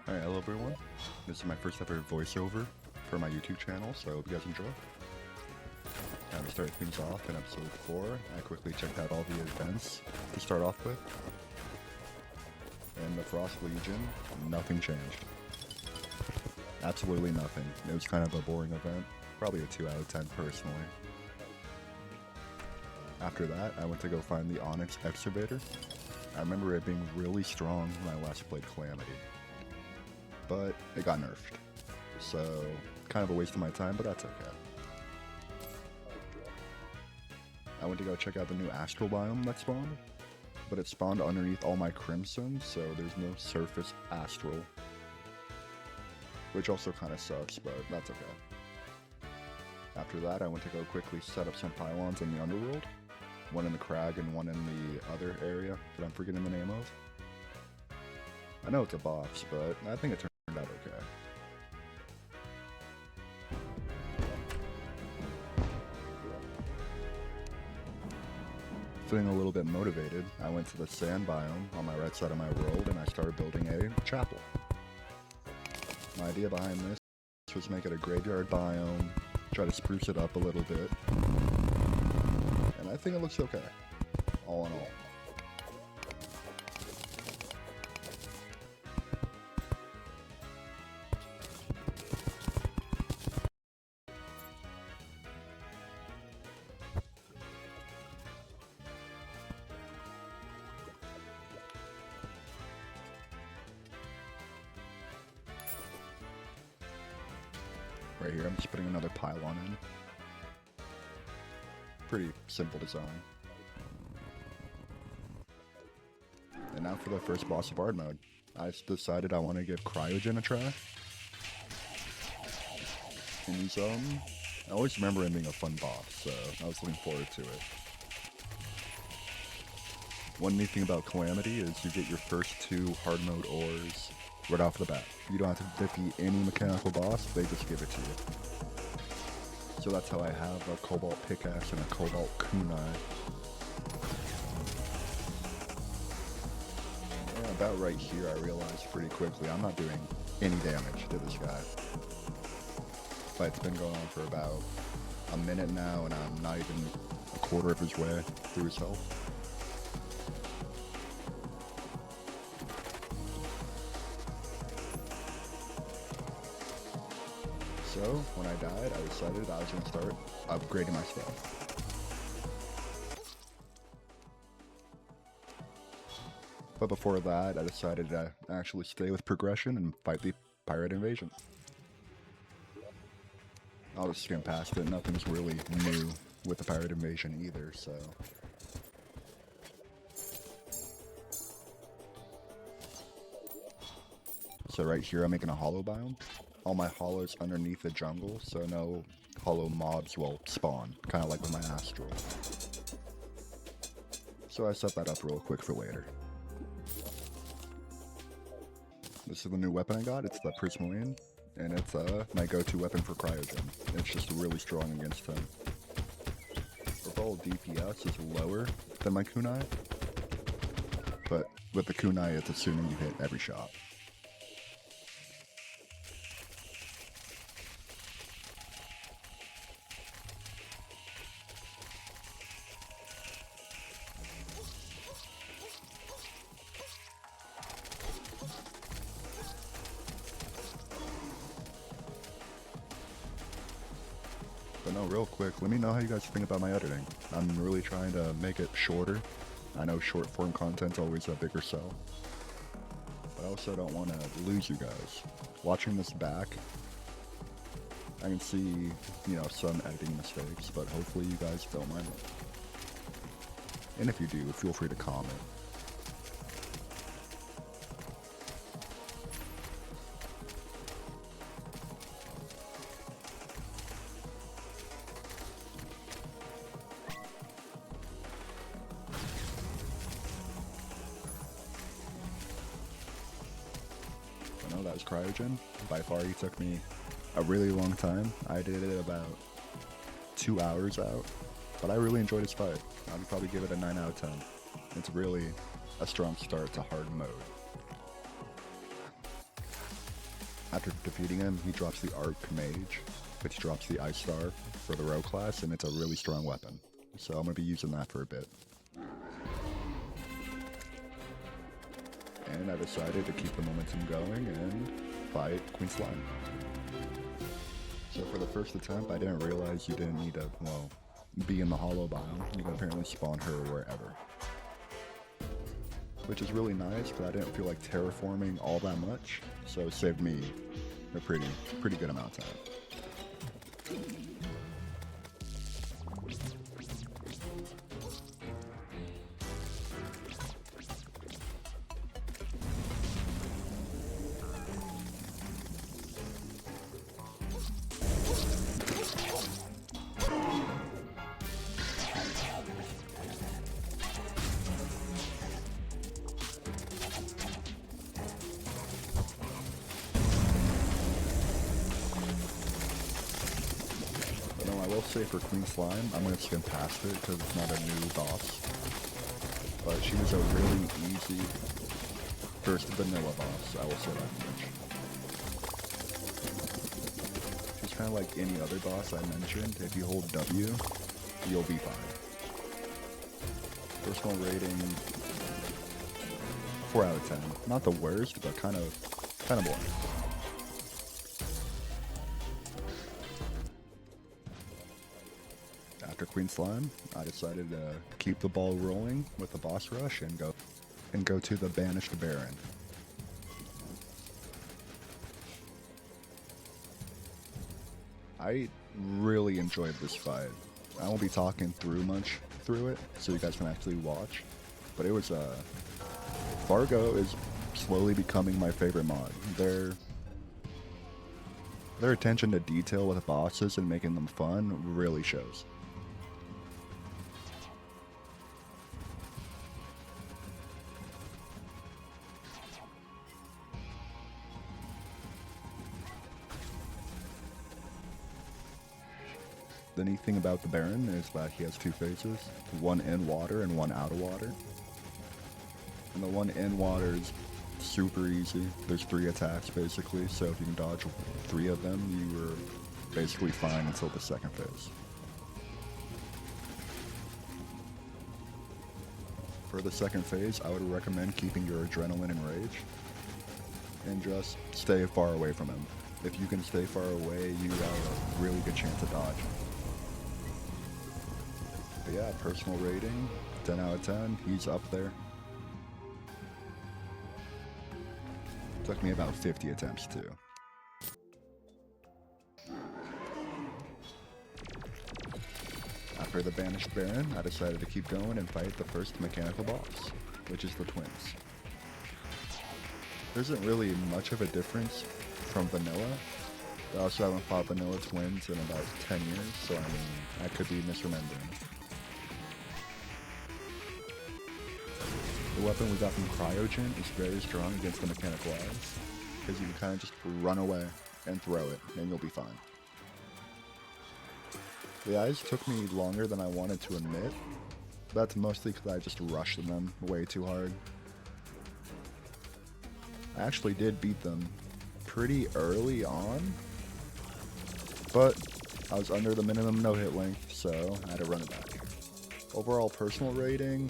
Alright, hello everyone. This is my first ever voiceover for my YouTube channel, so I hope you guys enjoy. Now to start things off in episode 4, I quickly checked out all the events to start off with. In the Frost Legion, nothing changed. Absolutely nothing. It was kind of a boring event. Probably a 2 out of 10 personally. After that, I went to go find the Onyx Excavator. I remember it being really strong when I last played Calamity, but it got nerfed. So, kind of a waste of my time, but that's okay. I went to go check out the new Astral biome that spawned, but it spawned underneath all my Crimson, so there's no surface Astral. Which also kind of sucks, but that's okay. After that, I went to go quickly set up some pylons in the underworld. One in the crag and one in the other area that I'm forgetting the name of. I know it's a boss, but I think it turned out okay. Feeling a little bit motivated, I went to the sand biome on my right side of my world and I started building a chapel. My idea behind this was make it a graveyard biome, try to spruce it up a little bit. And I think it looks okay, all in all. Right here, I'm just putting another pylon in. Pretty simple design. And now for the first boss of hard mode. I decided I want to give Cryogen a try. And he's, I always remember him being a fun boss, so I was looking forward to it. One neat thing about Calamity is you get your first 2 hard mode ores right off the bat. You don't have to defeat any mechanical boss, they just give it to you. So that's how I have a Cobalt Pickaxe and a Cobalt Kunai. Yeah, about right here I realized pretty quickly I'm not doing any damage to this guy. Fight's been going on for about a minute now and I'm not even a quarter of his way through his health. So, when I died, I decided I was going to start upgrading my stuff. But before that, I decided to actually stay with progression and fight the pirate invasion. I'll just skim past it, nothing's really new with the pirate invasion either, so... So right here I'm making a hollow biome. All my hollows underneath the jungle, so no hollow mobs will spawn, kind of like with my Astral. So I set that up real quick for later. This is the new weapon I got, it's the Prisma, and it's my go-to weapon for Cryogen. It's just really strong against him. Overall DPS is lower than my Kunai, but with the Kunai it's assuming you hit every shot. But no, real quick, let me know how you guys think about my editing. I'm really trying to make it shorter. I know short form content's always a bigger sell. But I also don't want to lose you guys. Watching this back, I can see, you know, some editing mistakes, but hopefully you guys don't mind it. And if you do, feel free to comment. That was Cryogen. By far, he took me a really long time. I did it about 2 hours out, but I really enjoyed his fight. I'd probably give it a 9 out of 10. It's really a strong start to hard mode. After defeating him, he drops the Arc Mage, which drops the Ice Star for the rogue class, and it's a really strong weapon. So I'm going to be using that for a bit. And I decided to keep the momentum going and fight Queen Slime. So for the first attempt, I didn't realize you didn't need to, well, be in the hollow biome. You can apparently spawn her wherever. Which is really nice, but I didn't feel like terraforming all that much, so it saved me a pretty good amount of time. I will say for Queen Slime, I'm going to skim past it because it's not a new boss. But she was a really easy first vanilla boss, I will say that much. She's kind of like any other boss I mentioned. If you hold W, you'll be fine. Personal rating, 4 out of 10. Not the worst, but kind of boring. After Queen Slime, I decided to keep the ball rolling with the boss rush and go to the Banished Baron. I really enjoyed this fight. I won't be talking much through it, so you guys can actually watch. But it was Fargo is slowly becoming my favorite mod. Their attention to detail with the bosses and making them fun really shows. The neat thing about the Baron is that he has 2 phases, one in water and one out of water. And the one in water is super easy. There's 3 attacks basically, so if you can dodge 3 of them, you are basically fine until the second phase. For the second phase, I would recommend keeping your adrenaline and rage, and just stay far away from him. If you can stay far away, you have a really good chance to dodge. But yeah, personal rating, 10 out of 10, he's up there. Took me about 50 attempts too. After the Banished Baron, I decided to keep going and fight the first mechanical boss, which is the twins. There isn't really much of a difference from vanilla. I also haven't fought vanilla twins in about 10 years, so I mean, I could be misremembering. The weapon we got from Cryogen is very strong against the mechanical eyes, because you can kind of just run away and throw it, and you'll be fine. The eyes took me longer than I wanted to admit. That's mostly because I just rushed them way too hard. I actually did beat them pretty early on, but I was under the minimum no-hit length, so I had to run it back. Overall personal rating,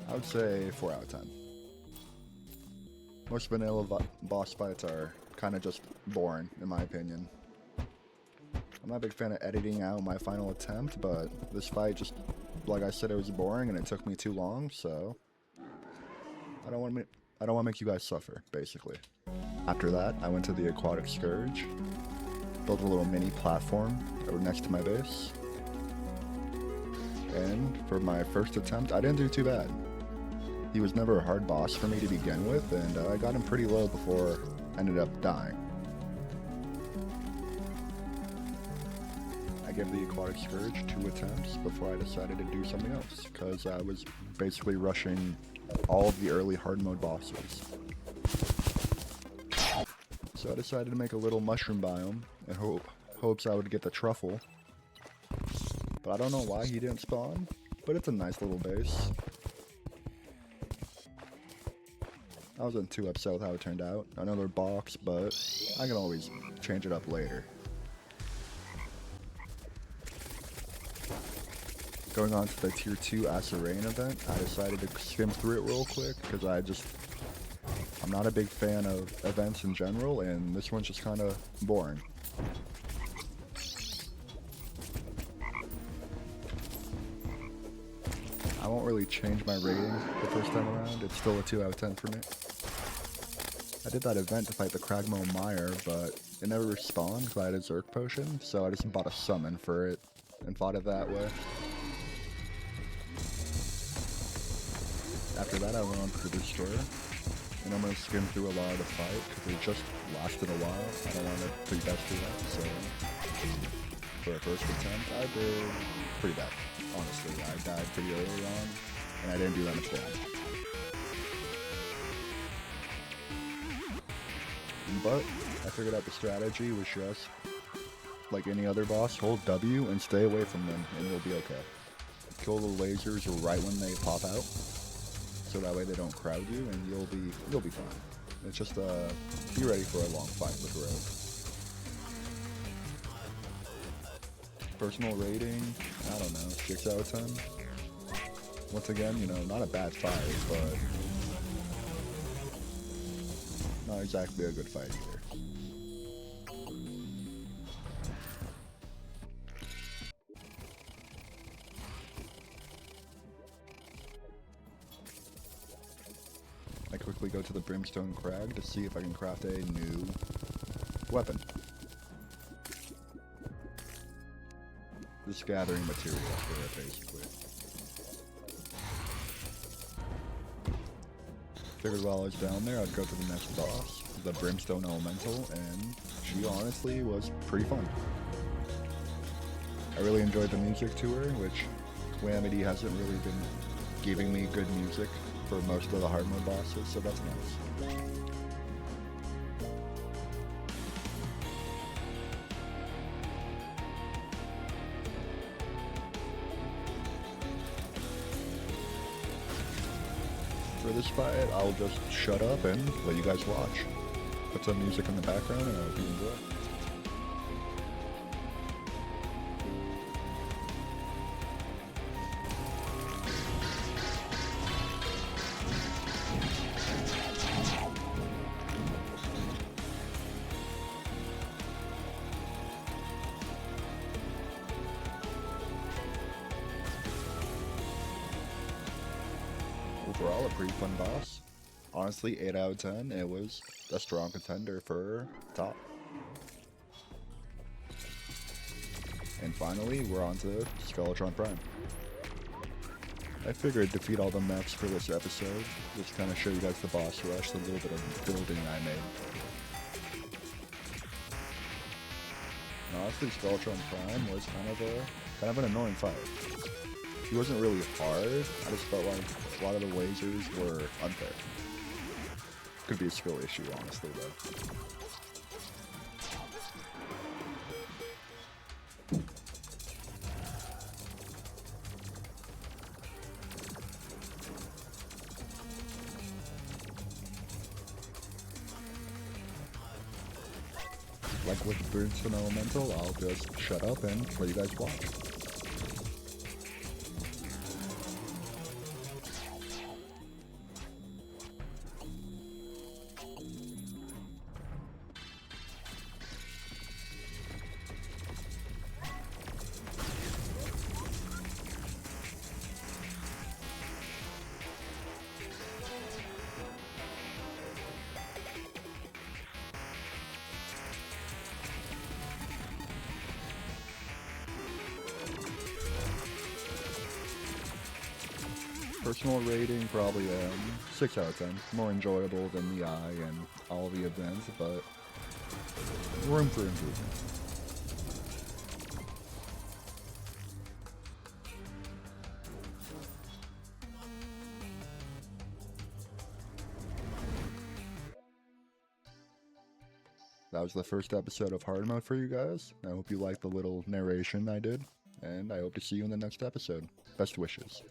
I would say 4 out of 10. Most vanilla boss fights are kind of just boring, in my opinion. I'm not a big fan of editing out my final attempt, but this fight just, like I said, it was boring and it took me too long, so I don't want to make you guys suffer, basically. After that, I went to the Aquatic Scourge, built a little mini platform next to my base, and for my first attempt, I didn't do too bad. He was never a hard boss for me to begin with, and I got him pretty low before I ended up dying. I gave the Aquatic Scourge 2 attempts before I decided to do something else, because I was basically rushing all of the early hard mode bosses. So I decided to make a little mushroom biome in hopes I would get the truffle. But I don't know why he didn't spawn, but it's a nice little base. I wasn't too upset with how it turned out. Another box, but I can always change it up later. Going on to the tier 2 Rain event, I decided to skim through it real quick because I'm not a big fan of events in general, and this one's just kind of boring. I won't really change my rating the first time around. It's still a 2 out of 10 for me. I did that event to fight the Cragmo Mire, but it never respawned because I had a Zerk potion, so I just bought a summon for it and fought it that way. After that, I went on to the Destroyer, and I'm going to skim through a lot of the fight because it just lasted a while. I don't want to pre-best through that, so for a first attempt, I did pretty bad. Honestly, I died pretty early on, and I didn't do that much damage. But I figured out the strategy was just, like any other boss, hold W and stay away from them, and you'll be okay. Kill the lasers right when they pop out, so that way they don't crowd you, and you'll be fine. It's just be ready for a long fight with Rogue. Personal rating, I don't know, 6 out of 10. Once again, you know, not a bad fight, but not exactly a good fight either. I quickly go to the Brimstone Crag to see if I can craft a new weapon. Just gathering material for it, basically. Figured while I was down there, I'd go to the next boss, the Brimstone Elemental, and she honestly was pretty fun. I really enjoyed the music to her, which Calamity hasn't really been giving me good music for most of the hard mode bosses, so that's nice. For this fight, I'll just shut up and let you guys watch. Put some music in the background and I hope you enjoy. Overall, a pretty fun boss. Honestly, 8 out of 10. It was a strong contender for top. And finally, we're on to Skeletron Prime. I figured defeat all the mechs for this episode. Just kind of show you guys the boss rush, the little bit of building I made. And honestly, Skeletron Prime was kind of an annoying fight. He wasn't really hard. I just felt like a lot of the lasers were unfair. Could be a skill issue, honestly, though. Like with Brimstone Elemental, I'll just shut up and let you guys watch. Personal rating, probably 6 out of 10. More enjoyable than the Eye and all the events, but room for improvement. That was the first episode of Hard Mode for you guys. I hope you liked the little narration I did, and I hope to see you in the next episode. Best wishes.